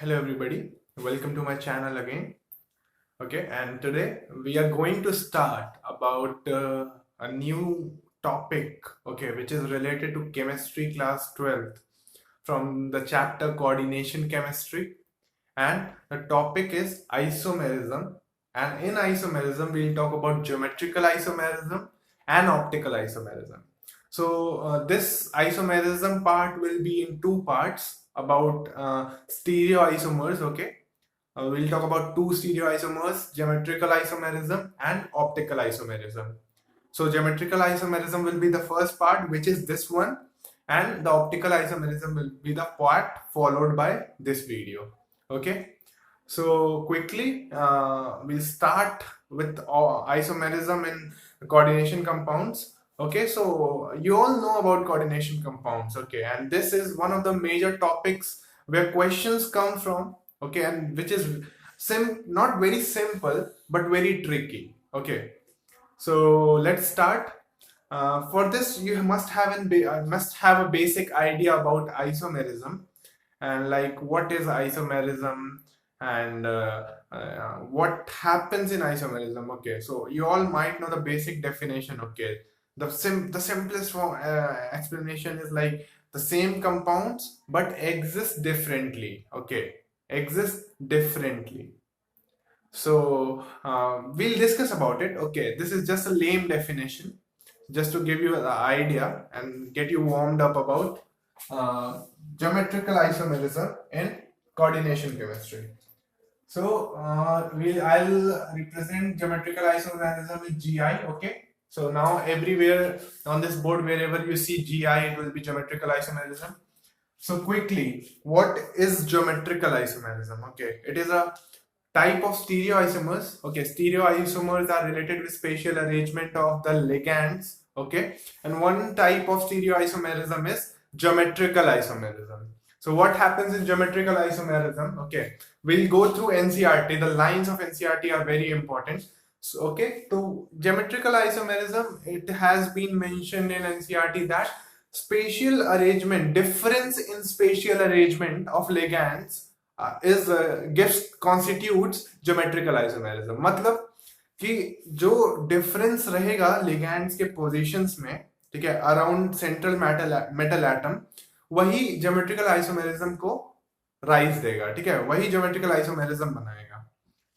Hello everybody, welcome to my channel again. Okay, and today we are going to start about a new topic, okay, which is related to chemistry class 12th from the chapter coordination chemistry, and the topic is isomerism. And in isomerism we'll talk about geometrical isomerism and optical isomerism. So this isomerism part will be in two parts about stereoisomers. Okay, we'll talk about two stereoisomers, geometrical isomerism and optical isomerism. So geometrical isomerism will be the first part, which is this one, and the optical isomerism will be the part followed by this video. Okay, so quickly we'll start with isomerism in coordination compounds. Okay, so you all know about coordination compounds. Okay, and this is one of the major topics where questions come from. Okay, and which is not very simple but very tricky. Okay, so let's start. For this, you must have a basic idea about isomerism, and like what is isomerism, and what happens in isomerism. Okay, so you all might know the basic definition. Okay, the simplest form, explanation is like the same compounds but exist differently. Okay, exist differently. So we'll discuss about it. Okay, this is just a lame definition, just to give you an idea and get you warmed up about uh, geometrical isomerism in coordination chemistry. So I'll represent geometrical isomerism with GI. Okay. So now everywhere on this board, wherever you see GI, it will be geometrical isomerism. So quickly, what is geometrical isomerism? Okay, it is a type of stereoisomers. Okay, stereoisomers are related with spatial arrangement of the ligands. Okay, and one type of stereoisomerism is geometrical isomerism. So what happens in geometrical isomerism? Okay, we'll go through NCERT. The lines of NCERT are very important. So, okay, so geometrical isomerism, it has been mentioned in NCERT that spatial arrangement, difference in spatial arrangement of ligands is gives constitutes geometrical isomerism. मतलब कि जो difference रहेगा ligands के positions में, ठीक है, around central metal atom, वही geometrical isomerism को राइज देगा. ठीक है, वही ज्योमेट्रिकल आइसोमेरिज्म बनाएगा.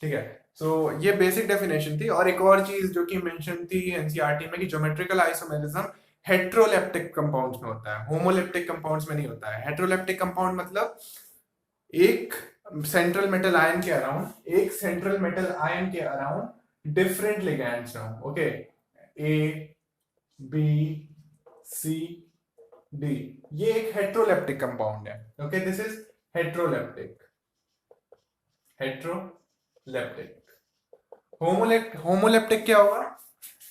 ठीक है, सो ये बेसिक डेफिनेशन थी. और एक और चीज जो कि मेंशन थी एनसीईआरटी में कि ज्योमेट्रिकल आइसोमेरिज्म हेट्रोलेप्टिक कंपाउंड्स में होता है, होमोलेप्टिक कंपाउंड्स में नहीं होता है. हेट्रोलेप्टिक कंपाउंड मतलब एक सेंट्रल मेटल आयन के अराउंड, एक सेंट्रल मेटल आयन के अराउंड डिफरेंट लिगैंड्स हो. Okay, A B C D, ये एक हेट्रोलेप्टिक कंपाउंड है. Okay, this is heteroleptic. Heteroleptic. Homoleptic क्या होगा?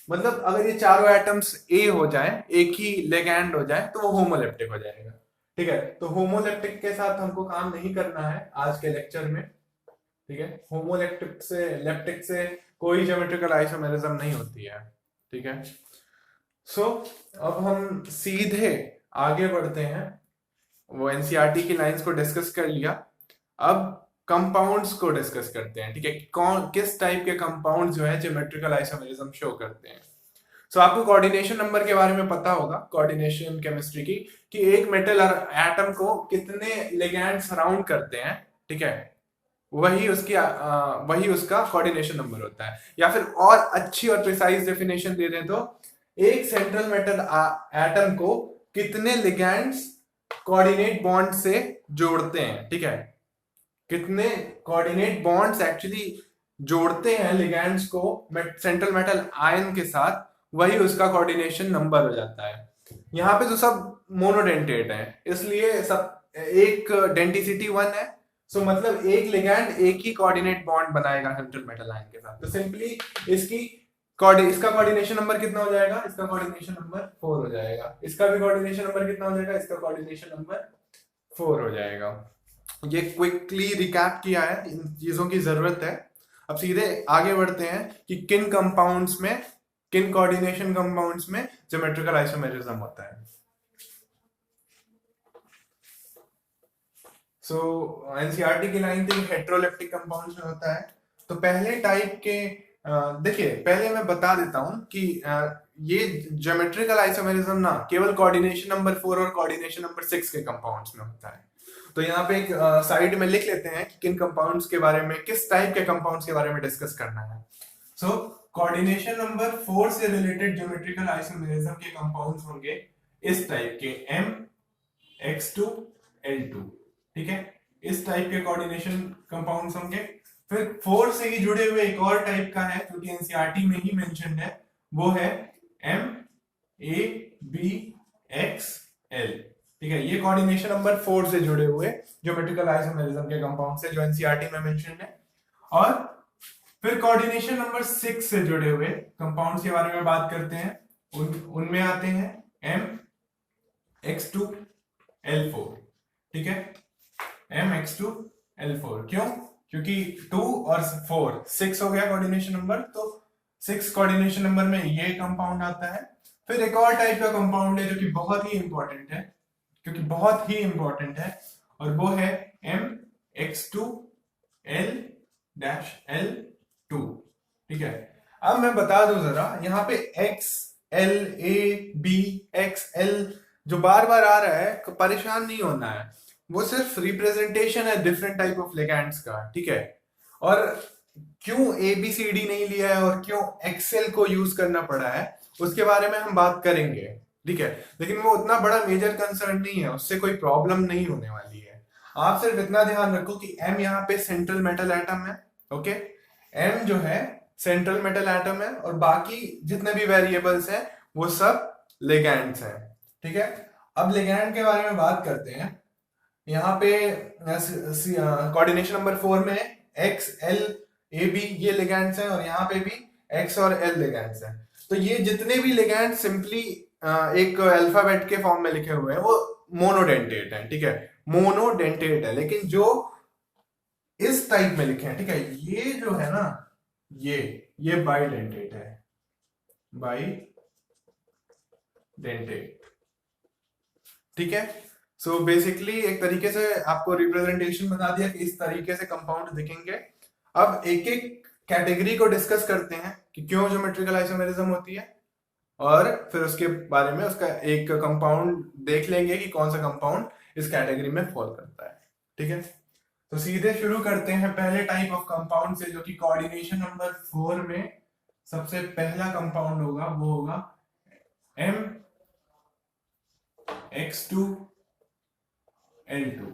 मतलब अगर ये चारों एटम्स ए हो जाए, एक ही लेगैंड हो जाए, तो वो होमोलेप्टिक हो जाएगा. ठीक है, तो होमोलेप्टिक के साथ हमको काम नहीं करना है आज के लेक्चर में. ठीक है, होमोलेप्टिक से लेप्टिक से कोई ज्योमेट्रिकल आइसोमेरिज्म नहीं होती है. ठीक है, सो अब हम सीधे आगे बढ़ते हैं. वो एनसीईआरटी की लाइंस को डिस्कस कर लिया, अब कंपाउंड्स को डिस्कस करते हैं. ठीक है, कौन किस टाइप के कंपाउंड जो है ज्योमेट्रिकल आइसोमेरिज्म शो करते हैं. सो आपको कोऑर्डिनेशन नंबर के बारे में पता होगा, कोऑर्डिनेशन केमिस्ट्री की, कि एक मेटल एटम को कितने लिगैंड सराउंड करते हैं. ठीक है, वही उसका कोऑर्डिनेशन नंबर होता है. या फिर और अच्छी और प्रिसाइज डेफिनेशन दे दें तो एक सेंट्रल मेटल एटम को कितने लिगैंड्स कोऑर्डिनेट बॉन्ड से जोड़ते हैं. ठीक है, कितने कोऑर्डिनेट बॉन्ड्स एक्चुअली जोड़ते हैं लिगैंड्स को सेंट्रल मेटल आयन के साथ, वही उसका कोऑर्डिनेशन नंबर हो जाता है. यहाँ पे तो सब मोनोडेंटेट है, इसलिए सब एक डेंटिसिटी 1 है. सो मतलब एक लिगैंड एक ही कोऑर्डिनेट बॉन्ड बनाएगा सेंट्रल मेटल आयन के साथ. तो सिंपली इसका कोऑर्डिनेशन नंबर कितना हो जाएगा? इसका कोऑर्डिनेशन नंबर 4 हो जाएगा. इसका भी कोऑर्डिनेशन नंबर कितना हो जाएगा? इसका कोऑर्डिनेशन नंबर 4 हो जाएगा. ये क्विकली रिकैप किया है, इन चीजों की जरूरत है. अब सीधे आगे बढ़ते हैं कि किन कंपाउंड्स में, किन कोऑर्डिनेशन कंपाउंड्स में सो एनसीईआरटी की लाइन थी हेट्रोलेप्टिक कंपाउंड्स में होता है। तो पहले टाइप के देखिए, पहले मैं बता देता हूं कि ये ज्योमेट्रिकल आइसोमेरिज्म ना केवल कोऑर्डिनेशन नंबर 4 और कोऑर्डिनेशन नंबर 6 के कंपाउंड्स में होता है। तो यहाँ पे एक साइड में लिख लेते हैं कि किन कंपाउंड्स के बारे में, किस टाइप के कंपाउंड्स के बारे में डिस्कस करना है। सो कोऑर्डिनेशन नंबर 4 से रिलेटेड ज्योमेट्रिकल आइसोमेरिज्म के कंपाउंड्स होंगे इस टाइप के MX2L2, ठीक है, इस टाइप के कोऑर्डिनेशन कंपाउंड्स होंगे। फिर 4 से ही जुड़े हुए एक और टाइप का है जो कि एनसीईआरटी में ही मेंशन्ड है, वो है MABXL, ठीक है। ये कोऑर्डिनेशन नंबर 4 से जुड़े हुए ज्योमेट्रिकल आइसोमेरिज्म के कंपाउंड से जो एनसीईआरटी में मेंशन्ड है। और फिर कोऑर्डिनेशन नंबर 6 से जुड़े हुए कंपाउंड्स के बारे में बात करते हैं। उनमें आते हैं MX2L4, ठीक है, MX2L4। क्यों? क्योंकि 2 और 4 6 हो गया कोऑर्डिनेशन नंबर, तो 6 कोऑर्डिनेशन नंबर में ये कंपाउंड आता है। फिर एक और टाइप का कंपाउंड है जो कि बहुत ही इंपॉर्टेंट है, क्योंकि बहुत ही इंपॉर्टेंट है, और वो है MX2L-L2, ठीक है। अब मैं बता दूं जरा, यहाँ पे XLABXL जो बार बार आ रहा है, परेशान नहीं होना है, वो सिर्फ रिप्रेजेंटेशन है डिफरेंट टाइप ऑफ लिगैंड्स का, ठीक है। और क्यों ABCD नहीं लिया है और क्यों एक्सेल को यूज करना पड़ा है, उसके बारे में हम बात करेंगे, ठीक है। लेकिन वो उतना बड़ा मेजर कंसर्न नहीं है, उससे कोई प्रॉब्लम नहीं होने वाली है। आप सिर्फ इतना ध्यान रखो कि M यहाँ पे सेंट्रल मेटल एटम है, ओके। M जो है सेंट्रल मेटल एटम है, और बाकी जितने भी वेरिएबल्स हैं वो सब लिगैंड्स हैं, ठीक है। अब लिगैंड के बारे में बात करते हैं। यहाँ पे कोऑर्डिनेशन नंबर 4 में XLAB ये लिगैंड्स हैं, और यहाँ पे भी X और L लिगैंड्स हैं। तो ये जितने भी लिगैंड सिंपली एक अल्फाबेट के फॉर्म में लिखे हुए हैं वो मोनोडेंटेट हैं, ठीक है, मोनोडेंटेट है। लेकिन जो इस टाइप में लिखे हैं, ठीक है, ये जो है ना, ये बाइडेंटेट है, बाइडेंटेट, ठीक है। सो बेसिकली एक तरीके से आपको रिप्रेजेंटेशन बता दिया कि इस तरीके से कंपाउंड दिखेंगे। अब एक एक कैटेगरी को डिस्कस करते हैं कि क्यों ज्योमेट्रिकल आइसोमेरिज्म होती है, और फिर उसके बारे में उसका एक कंपाउंड देख लेंगे कि कौन सा कंपाउंड इस कैटेगरी में फॉल करता है, ठीक है। तो सीधे शुरू करते हैं पहले टाइप ऑफ कंपाउंड से, जो कि कोऑर्डिनेशन नंबर 4 में सबसे पहला कंपाउंड होगा, वो होगा MX2L2।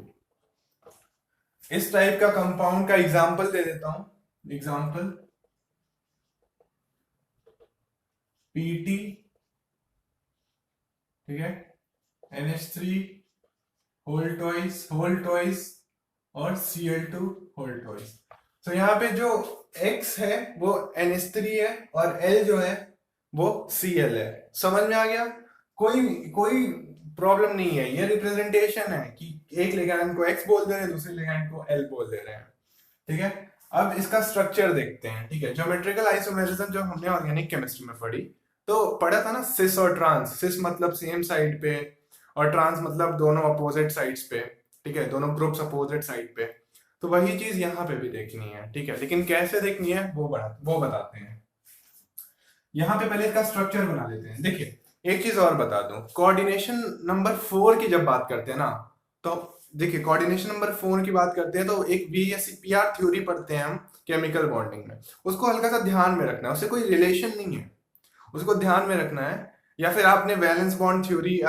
इस टाइप का कंपाउंड का एग्जांपल दे देता हूं, एग्जांपल PT, ठीक है, NH3 होल ट्वाइस और Cl2 होल ट्वाइस। तो यहाँ पे जो X है वो NH3 है, और L जो है वो Cl है। समझ में आ गया? कोई प्रॉब्लम नहीं है, ये रिप्रेजेंटेशन है कि एक लिगैंड को X बोल दे रहे हैं, दूसरे लिगैंड को L बोल दे रहे हैं, ठीक है। अब इसका स्ट्रक्चर देखते हैं, ठीक है। ज्योमेट्रिकल आइसोमेरिज्म जो हमने ऑर्गेनिक केमिस्ट्री में पढ़ा था ना, सिस और ट्रांस। सिस मतलब सेम साइड पे, और ट्रांस मतलब दोनों अपोजिट साइड्स पे, ठीक है, दोनों ग्रुप्स अपोजिट साइड पे। तो वही चीज यहाँ पे भी देखनी है, ठीक है, लेकिन कैसे देखनी है वो बताते हैं। यहाँ पे पहले इसका स्ट्रक्चर बना लेते हैं। देखिए, एक चीज और बता दूं, कोऑर्डिनेशन नंबर 4 की जब बात करते हैं ना, तो देखिए कोऑर्डिनेशन नंबर 4 की बात करते हैं तो एक VSEPR थ्योरी पढ़ते हैं हम केमिकल बॉन्डिंग में, उसको हल्का सा ध्यान में रखना है, उससे कोई रिलेशन नहीं है, उसको ध्यान में रखना है। या फिर आपने वैलेंस बॉन्ड थ्योरी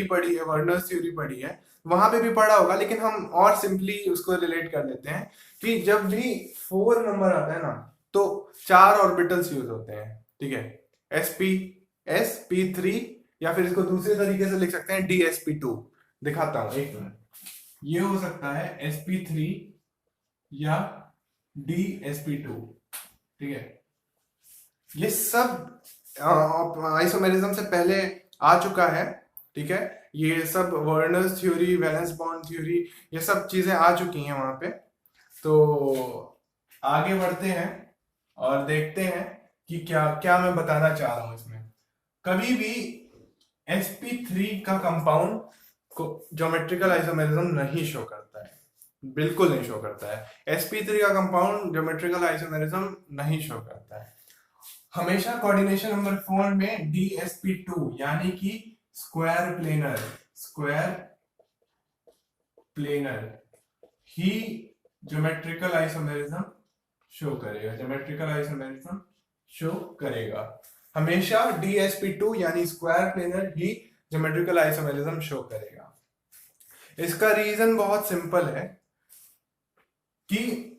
पढ़ी है, वर्नर्स थ्योरी पढ़ी है, वहां पे भी पढ़ा होगा, लेकिन हम और सिंपली उसको रिलेट कर लेते हैं कि जब भी 4 नंबर आता है ना, तो 4 ऑर्बिटल्स यूज होते हैं, ठीक है, sp3, या फिर इसको दूसरे तरीके से लिख सकते हैं dsp2। दिखाता हूं, एक मिनट। ये हो सकता है sp3 या dsp2, ठीक है। ये सब आइसोमेरिज्म से पहले आ चुका है, ठीक है। ये सब Werner's theory, valence bond theory, ये सब चीजें आ चुकी हैं वहां पे। तो आगे बढ़ते हैं और देखते हैं कि क्या क्या मैं बताना चाह रहा हूं इसमें। कभी भी sp3 का कंपाउंड ज्योमेट्रिकल आइसोमेरिज्म नहीं शो करता है, बिल्कुल नहीं शो करता है। sp3 का कंपाउंड ज्योमेट्रिकल आइसोमेरिज्म नहीं शो करता है। हमेशा कोऑर्डिनेशन नंबर 4 में dsp2 यानी कि स्क्वायर प्लेनर ही ज्योमेट्रिकल आइसोमेरिज्म शो करेगा, ज्योमेट्रिकल आइसोमेरिज्म शो करेगा। हमेशा dsp2 यानी स्क्वायर प्लेनर ही ज्योमेट्रिकल आइसोमेरिज्म शो करेगा। इसका रीजन बहुत सिंपल है कि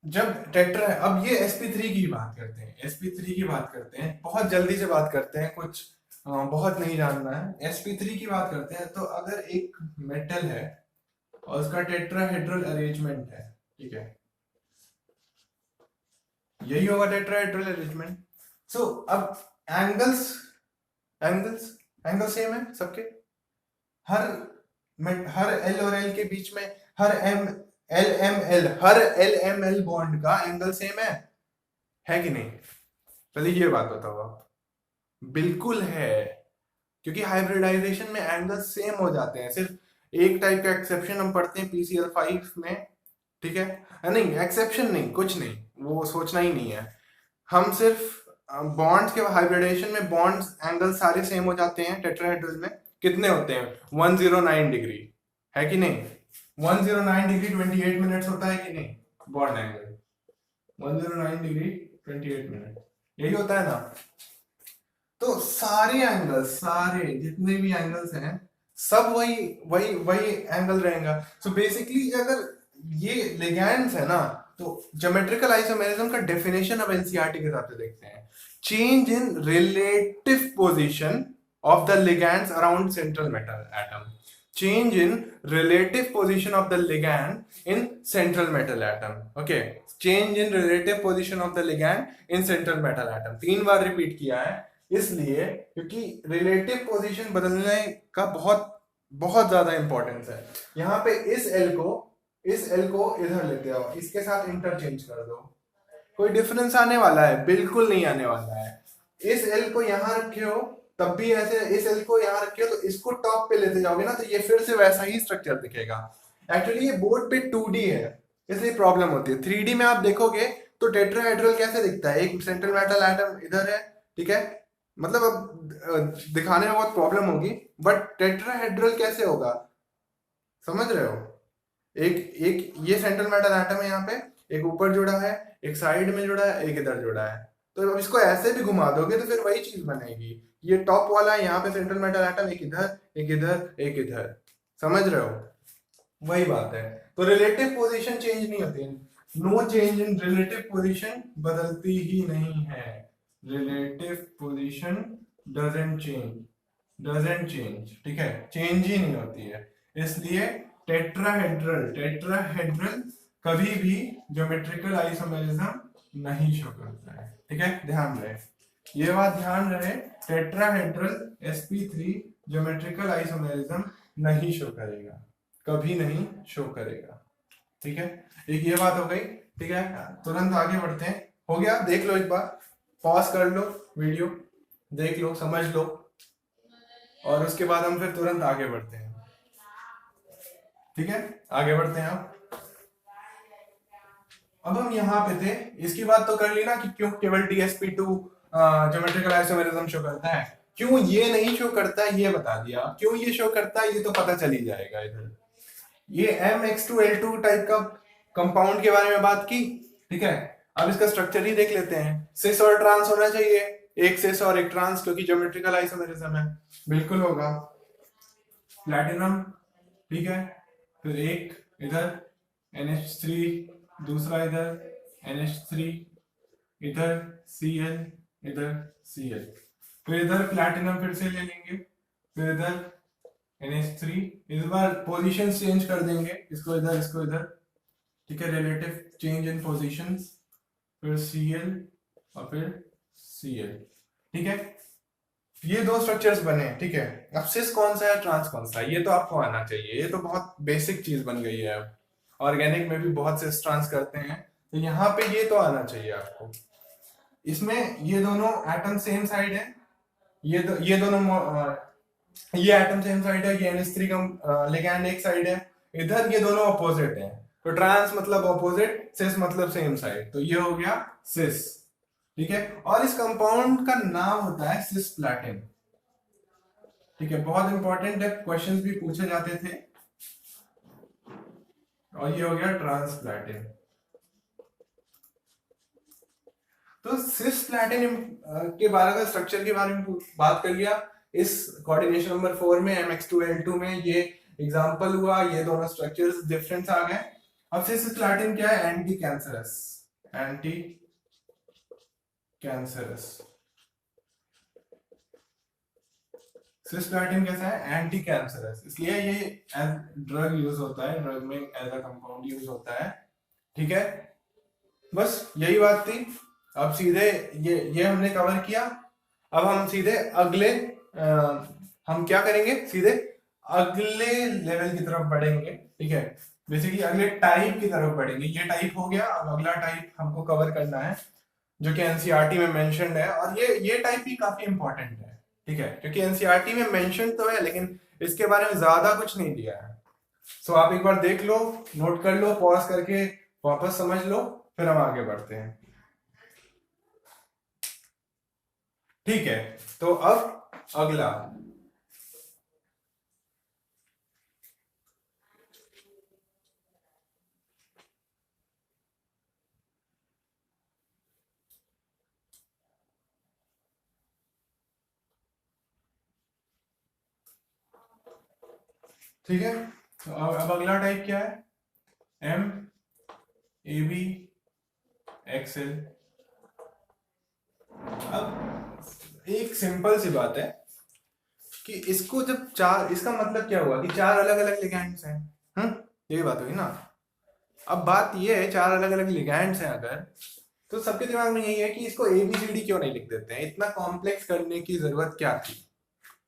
जब टेट्रा, अब ये sp3 की बात करते हैं, sp3 की बात करते हैं, बहुत जल्दी से बात करते हैं, कुछ बहुत नहीं जानना है। sp3 की बात करते हैं तो अगर एक मेटल है और उसका टेट्राहेड्रल अरेंजमेंट है, ठीक है, यही होगा टेट्राहेड्रल अरेंजमेंट। सो अब एंगल्स एंगल सेम है सबके, हर एल और एल के बीच में हर एल एम एल बॉन्ड का एंगल सेम है कि नहीं? चलिए ये बात बताओ आप। बिल्कुल है, क्योंकि हाइब्रिडाइजेशन में एंगल सेम हो जाते हैं। सिर्फ एक टाइप का एक्सेप्शन हम पढ़ते हैं PCl5 में, ठीक है, नहीं एक्सेप्शन नहीं, कुछ नहीं, वो सोचना ही नहीं है। हम सिर्फ बॉन्ड्स के हाइब्रिडेशन में बॉन्ड्स एंगल सारे सेम हो जाते हैं। टेट्राहेड्रल में कितने होते हैं? 109 डिग्री, है कि नहीं? 109 डिग्री 28 मिनट्स होता है कि नहीं? बॉन्ड एंगल 109 डिग्री 28 मिनट, यही होता है ना? तो सारे एंगल्स, सारे जितने भी एंगल्स हैं सब वही वही वही एंगल रहेगा। सो बेसिकली अगर ये लिगैंड्स है ना, तो ज्योमेट्रिकल आइसोमेरिज्म का डेफिनेशन अब एनसीईआरटी के हिसाब से देखते हैं। Change in relative position of the ligands around central metal atom, change in relative position of the ligand in central metal atom. Okay, change in relative position of the ligand in central metal atom 3 bar repeat किया है, इसलिए क्योंकि relative position बदलने का बहुत बहुत ज्यादा importance है। यहाँ पे इस एल को इधर लेते आओ, इसके साथ इंटरचेंज कर दो, कोई डिफरेंस आने वाला है? बिल्कुल नहीं आने वाला है। इस एल को यहाँ रखे हो तब भी ऐसे, इस एल को यहाँ रखे हो तो इसको टॉप पे लेते जाओगे ना, तो ये फिर से वैसा ही स्ट्रक्चर दिखेगा। एक्चुअली ये बोर्ड पे 2D है, इसलिए प्रॉब्लम होती है। 3D में आप देखोगे तो टेट्राहेड्रल कैसे दिखता है? एक सेंट्रल मेटल एटम इधर है, ठीक है, मतलब अब दिखाने में बहुत प्रॉब्लम होगी, बट टेट्राहेड्रल कैसे होगा समझ रहे हो? एक ये सेंट्रल मेटल एटम है यहाँ पे, एक ऊपर जुड़ा है, एक साइड में जुड़ा है, एक इधर जुड़ा है, तो अब इसको ऐसे भी घुमा दोगे तो फिर वही चीज बनेगी। ये टॉप वाला है, यहाँ पे सेंट्रल मेटल एटम एक इधर एक इधर एक इधर, समझ रहे हो? वही बात है। तो रिलेटिव पोजीशन चेंज नहीं होती, no change in relative position, बदलती ही नहीं है। रिलेटिव पोजीशन डजंट चेंज, ठीक है, चेंज ही नहीं होती है। इसलिए टेट्राहेड्रल कभी भी ज्योमेट्रिकल आइसोमेरिज्म नहीं शो करता है, ठीक है, ध्यान रहे, ये बात ध्यान रहे। टेट्राहेड्रल sp3 ज्योमेट्रिकल आइसोमेरिज्म नहीं शो करेगा, कभी नहीं शो करेगा, ठीक है। एक ये बात हो गई, ठीक है, तुरंत आगे बढ़ते हैं। हो गया? देख लो एक बार, पॉज कर लो, वीडियो देख लो, समझ लो, और उसके बाद हम फिर तुरंत आगे बढ़ते हैं, ठीक है, आगे बढ़ते हैं। अब हम यहाँ पे थे, इसकी बात तो कर ली ना कि क्यों केवल dsp2 ज्योमेट्रिकल आइसोमेरिज्म शो करता है, क्यों ये नहीं शो करता है ये बता दिया। क्यों ये शो करता है ये तो पता चल ही जाएगा। इधर ये MX2L2 टाइप का कंपाउंड के बारे में बात की, ठीक है, अब इसका स्ट्रक्चर ही देख लेते हैं। सिस और ट्रांस होना चाहिए, एक सिस और एक ट्रांस, क्योंकि ज्योमेट्रिकल आइसोमेरिज्म है, बिल्कुल होगा। प्लैटिनम, ठीक है, फिर एक इधर NH3, दूसरा इधर NH3, इधर Cl, इधर Cl, फिर इधर प्लैटिनम फिर से ले लेंगे, फिर इधर NH3, इस बार पोजीशन चेंज कर देंगे, इसको इधर, ठीक है, रिलेटिव चेंज इन पोजीशंस, फिर Cl और फिर Cl, ठीक है, ये दो स्ट्रक्चर्स बने, ठीक है। अब सिस कौन सा है, ट्रांस कौन सा है, ये तो आपको आना चाहिए, ये तो बहुत बेसिक चीज बन गई है। अब ऑर्गेनिक में भी बहुत से ट्रांस करते हैं, तो यहाँ पे ये तो आना चाहिए आपको। इसमें ये दोनों एटम सेम साइड है, ये दोनों ये एटम सेम साइड है, ये NH3 का लिगैंड एक साइड है, इधर ये दोनों अपोजिट है। तो ट्रांस मतलब अपोजिट, सिस मतलब सेम साइड, तो ये हो गया सिस। ठीक है, और इस कंपाउंड का नाम होता है सिस्प्लैटिन। ठीक है, बहुत इंपॉर्टेंट है, क्वेश्चंस भी पूछे जाते थे। और ये हो गया ट्रांसप्लैटिन। तो सिस्प्लैटिन के बारे में, स्ट्रक्चर के बारे में बात कर लिया। इस कोऑर्डिनेशन नंबर 4 में MX2L2 में ये एग्जांपल हुआ, ये दोनों स्ट्रक्चर्स डिफरेंस आ गए। अब सिस्प्लैटिन क्या है? Anti cancerous. Anti cancerous. Cisplatin कैसा है? एंटी कैंसरस, इसलिए ये एज ड्रग यूज होता है, ड्रग में एज अ कंपाउंड यूज होता है। ठीक है, बस यही बात थी। अब सीधे ये हमने कवर किया। अब हम सीधे अगले हम क्या करेंगे? सीधे अगले लेवल की तरफ बढ़ेंगे। ठीक है, बेसिकली अगले टाइप की तरफ बढ़ेंगे। ये टाइप हो गया, अब अगला टाइप हमको कवर करना है, जो कि एनसीईआरटी में मेंशन्ड है। और ये टाइप भी काफी इंपॉर्टेंट है। ठीक है, क्योंकि एनसीईआरटी में मेंशन तो है, लेकिन इसके बारे में ज्यादा कुछ नहीं दिया है। सो आप एक बार देख लो, नोट कर लो, पॉज करके वापस समझ लो, फिर हम आगे बढ़ते हैं। ठीक है, तो अब अगला, ठीक है, तो अब अगला टाइप क्या है? MAbXL। अब एक सिंपल सी बात है कि इसको जब चार, इसका मतलब क्या हुआ कि चार अलग अलग लिगैंड्स हैं। यही बात हुई ना। अब बात ये है, चार अलग अलग लिगैंड्स हैं अगर, तो सबके दिमाग में यही है कि इसको ABCD क्यों नहीं लिख देते हैं, इतना कॉम्प्लेक्स करने की जरूरत क्या थी?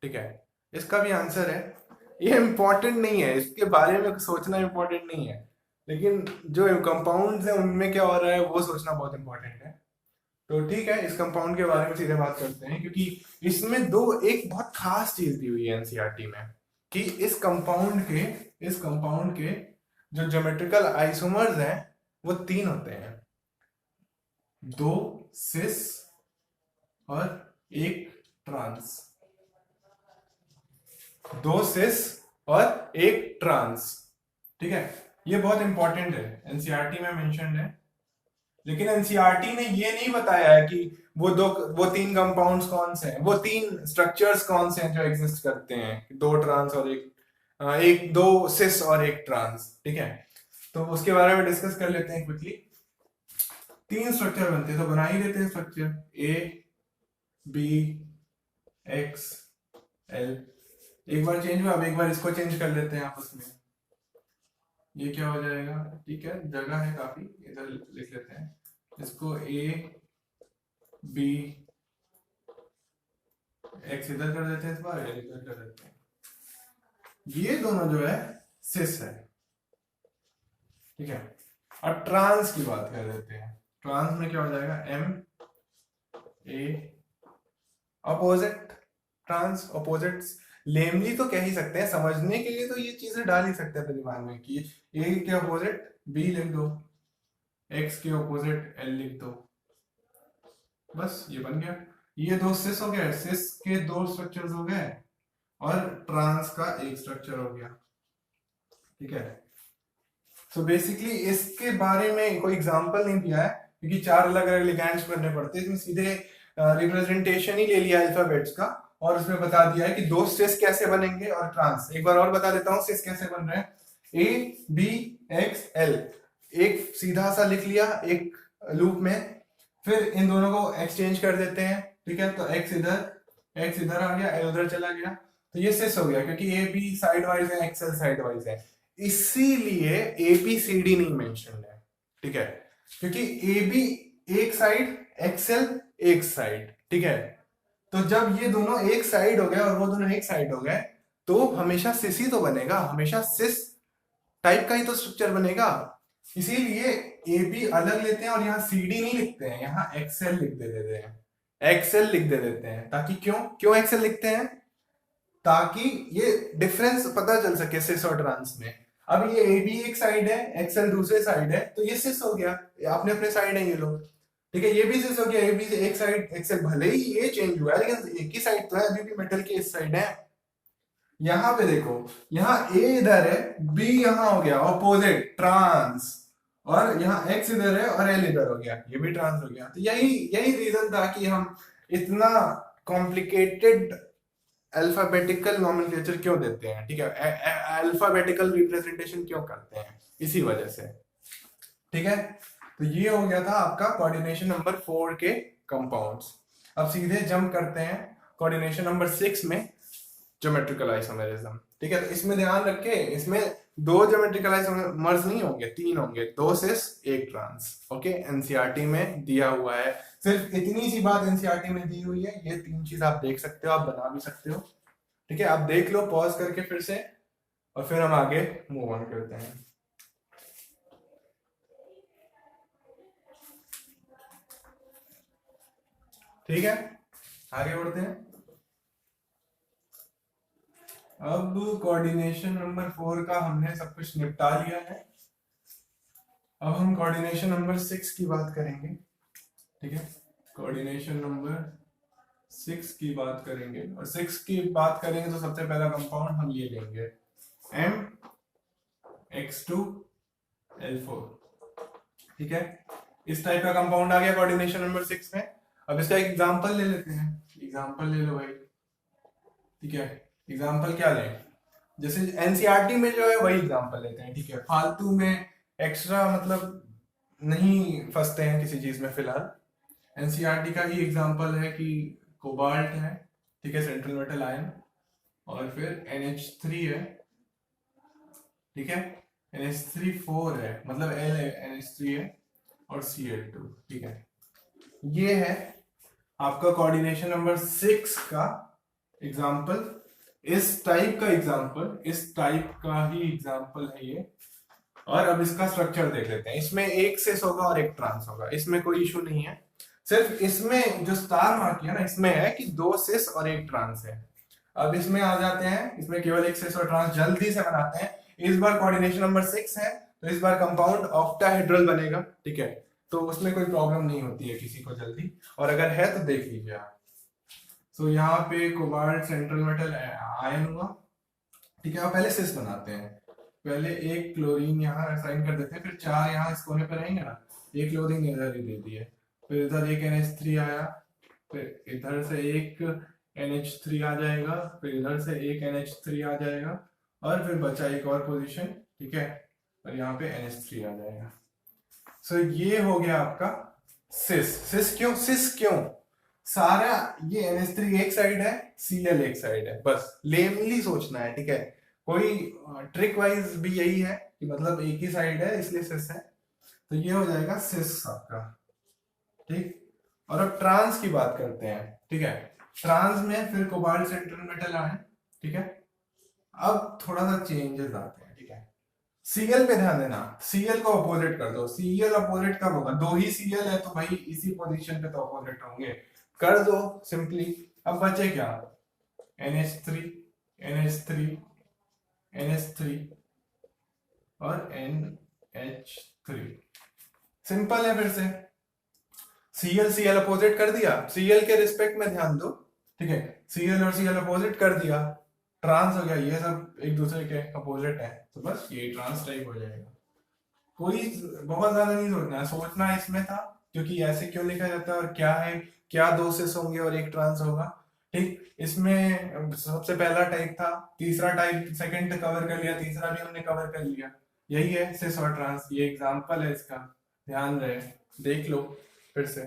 ठीक है, इसका भी आंसर है, ये इम्पोर्टेंट नहीं है, इसके बारे में सोचना इम्पोर्टेंट नहीं है, लेकिन जो कंपाउंड्स हैं उनमें क्या हो रहा है वो सोचना बहुत इंपॉर्टेंट है। तो ठीक है, इस कंपाउंड के बारे में सीधे बात करते हैं, क्योंकि इसमें एक बहुत खास चीज दी हुई है एनसीईआरटी में, कि इस कंपाउंड के जो ज्योमेट्रिकल आइसोमर्स हैं वो तीन होते हैं, दो सिस और एक ट्रांस। दो सिस और एक ट्रांस। ठीक है, ये बहुत इंपॉर्टेंट है, एनसीईआरटी में मेंशन्ड है। लेकिन एनसीईआरटी ने ये नहीं बताया है कि वो तीन कंपाउंड्स कौन से हैं, वो तीन स्ट्रक्चर्स कौन से हैं जो एग्जिस्ट करते हैं, दो ट्रांस और दो सिस और एक ट्रांस। ठीक है, तो उसके बारे में डिस्कस कर लेते हैं क्विकली। तीन स्ट्रक्चर बनते हैं, तो बना ही देते हैं स्ट्रक्चर ABXL। एक बार चेंज हुआ, अब एक बार इसको चेंज कर लेते हैं आपस में, ये क्या हो जाएगा? ठीक है, जगह है काफी, इधर लिख लेते हैं इसको, ABX इधर कर देते हैं, इस बार L इधर कर देते हैं। ये दोनों जो है सिस है। ठीक है, अब ट्रांस की बात कर देते हैं। ट्रांस में क्या हो जाएगा? MA opposite. ट्रांस अपोजिट्स लेमली तो कह ही सकते हैं, समझने के लिए तो ये चीजें डाल ही सकते हैं अपने दिमाग में कि A के अपोजिट B लिख दो, X के अपोजिट L लिख दो, बस ये बन गया। ये दो सिस हो गए, सिस के दो स्ट्रक्चर्स हो गए और ट्रांस का एक स्ट्रक्चर हो गया। ठीक है, तो बेसिकली इसके बारे में कोई एग्जांपल नहीं दिया है, क्योंकि चार अलग अलग लिगैंड्स करने पड़ते हैं। इसमें सीधे रिप्रेजेंटेशन ही ले लिया अल्फाबेट्स का, और उसमें बता दिया है कि दो सिस कैसे बनेंगे और ट्रांस। एक बार और बता देता हूँ सिस कैसे बन रहे हैं। ABXL, एक सीधा सा लिख लिया एक लूप में, फिर इन दोनों को एक्सचेंज कर देते हैं। ठीक है, तो x इधर आ गया, L उधर चला गया, तो ये सिस हो गया, क्योंकि AB साइड वाइज है, XL साइड वाइज है, इसीलिए ABCD नहीं मेंशन है। ठीक है, क्योंकि AB एक साइड, XL एक साइड। ठीक है, तो जब ये दोनों एक साइड हो गए और वो दोनों एक साइड हो गए, तो हमेशा सिस ही तो बनेगा, हमेशा सिस टाइप का ही तो स्ट्रक्चर बनेगा। इसीलिए AB अलग लेते हैं और यहाँ CD नहीं लिखते हैं, यहाँ XL लिख दे देते हैं, XL लिख दे देते हैं, ताकि क्यों XL लिखते हैं? ताकि ये डिफरेंस पता चल सके सिस और ट्रांस में। अब ये ए बी एक साइड है, एक्सएल दूसरे साइड है, तो ये सिस हो गया, अपने अपने साइड है ये लोग, ठीक है। ये भी सिस हो गया, ए बी से एक साइड एक्सएल, भले ही ये चेंज हुआ है लेकिन एक ही साइड तो है, अभी भी मेटल की इस साइड है। यहाँ पे देखो, यहाँ ए इधर है, बी यहाँ हो गया ऑपोजिट ट्रांस, और यहाँ एक्स इधर है और एल इधर हो गया, ये भी ट्रांस हो गया। तो यही यही रीजन था कि हम इतना कॉम्प्लिकेटेड अल्फाबेटिकल नॉमेनक्लेचर क्यों देते हैं, ठीक है, अल्फाबेटिकल रिप्रेजेंटेशन क्यों करते हैं, इसी वजह से, ठीक है। तो ये हो गया था आपका कोऑर्डिनेशन नंबर 4 के कंपाउंड्स। अब सीधे जंप करते हैं कोऑर्डिनेशन नंबर 6 में, ज्योमेट्रिकल आइसोमेरिज्म, ठीक है। तो इसमें ध्यान रखें, इसमें 2 ज्योमेट्रिकल आइसोमर्स नहीं होंगे, 3 होंगे, 2 सिस 1 ट्रांस, ओके। एनसीईआरटी में दिया हुआ है, सिर्फ इतनी सी बात एनसीईआरटी में दी हुई है, ये 3 चीज आप देख सकते हो, आप बना भी सकते हो, ठीक है। आप देख लो पॉज करके फिर से, और फिर हम आगे मूव ऑन करते हैं। ठीक है, आगे बढ़ते हैं। अब कोऑर्डिनेशन नंबर 4 का हमने सब कुछ निपटा लिया है। अब हम कोऑर्डिनेशन नंबर 6 की बात करेंगे, ठीक है। कोऑर्डिनेशन नंबर 6 की बात करेंगे, और 6 की बात करेंगे तो सबसे पहला कंपाउंड हम ये लेंगे, MX2L4, ठीक है। इस टाइप का कंपाउंड आ गया कोऑर्डिनेशन नंबर 6 में। अब इसका एक एग्जांपल ले लेते हैं, एग्जांपल ले लो भाई, ठीक है। एग्जांपल क्या लें, जैसे एनसीईआरटी में जो है वही एग्जांपल लेते हैं, ठीक है। फालतू में एक्स्ट्रा मतलब नहीं फंसते हैं किसी चीज में फिलहाल। एनसीईआरटी का ही एग्जांपल है कि कोबाल्ट है, ठीक है, सेंट्रल मेटल आयन, और फिर NH3 है, ठीक है, NH3 4 है, मतलब L है, NH3 है, और Cl2, ठीक है। ये है आपका कोऑर्डिनेशन नंबर 6 का एग्जांपल, इस टाइप का एग्जांपल, इस टाइप का ही एग्जांपल है ये। और अब इसका स्ट्रक्चर देख लेते हैं। इसमें एक सिस होगा और एक ट्रांस होगा, इसमें कोई इशू नहीं है। सिर्फ इसमें जो स्टार मार्क किया ना, इसमें है कि 2 सिस और 1 ट्रांस है। अब इसमें आ जाते हैं, इसमें केवल एक सिस और ट्रांस जल्दी से बनाते हैं। इस बार कोऑर्डिनेशन नंबर 6 है, तो इस बार कंपाउंड ऑक्टाहेड्रल बनेगा, ठीक है। तो उसमें कोई प्रॉब्लम नहीं होती है किसी को जल्दी, और अगर है तो देख लीजिए आप। सो यहाँ पे कोबाल्ट सेंट्रल मेटल आयन हुआ, ठीक है। अब पहले सिस बनाते हैं, पहले एक क्लोरीन यहाँ असाइन कर देते हैं, फिर 4 यहाँ इस कोने पे रहेंगे ना, एक क्लोरीन इधर ही दे दिए, फिर इधर एक NH3 आया, फिर इधर से एक NH3 आ जाएगा, फिर इधर से एक NH3 आ जाएगा, और फिर बचा एक और पोजीशन, ठीक है, और यहाँ पे NH3 आ जाएगा। सो ये हो गया आपका सिस। सिस क्यों सारा ये NH3 एक साइड है, Cl एक साइड है, बस लेमली सोचना है, ठीक है। कोई ट्रिक वाइज भी यही है कि मतलब एक ही साइड है इसलिए सिस है, तो ये हो जाएगा सिस आपका, ठीक। और अब ट्रांस की बात करते हैं, ठीक है। ट्रांस में फिर कोबाल्ट सेंट्रल मेटल आयन, ठीक है। अब थोड़ा सा चेंजेस आते हैं, ठीक है। Cl पे ध्यान देना, Cl को अपोजिट कर दो। Cl अपोजिट कब होगा, 2 ही Cl है तो भाई इसी पोजीशन पे तो अपोजिट होंगे, कर दो सिंपली। अब बचे क्या, NH3 NH3 NH3 और NH3, सिंपल है। फिर से Cl अपोजिट कर दिया, Cl के रिस्पेक्ट में ध्यान दो, ठीक है। Cl और Cl अपोजिट कर दिया, ट्रांस हो गया, ये सब एक दूसरे के अपोजिट है, तो बस ये ट्रांस टाइप हो जाएगा। कोई बहुत ज्यादा नहीं सोचना है, सोचना इसमें था क्योंकि ऐसे क्यों लिखा जाता है और क्या है, क्या 2 सिस होंगे और एक ट्रांस होगा, ठीक। इसमें सबसे पहला टाइप था, तीसरा टाइप सेकंड कवर कर लिया, तीसरा भी हमने कवर कर लिया, यही है सिस और ट्रांस। ये एग्जांपल है इसका, ध्यान रहे, देख लो फिर से।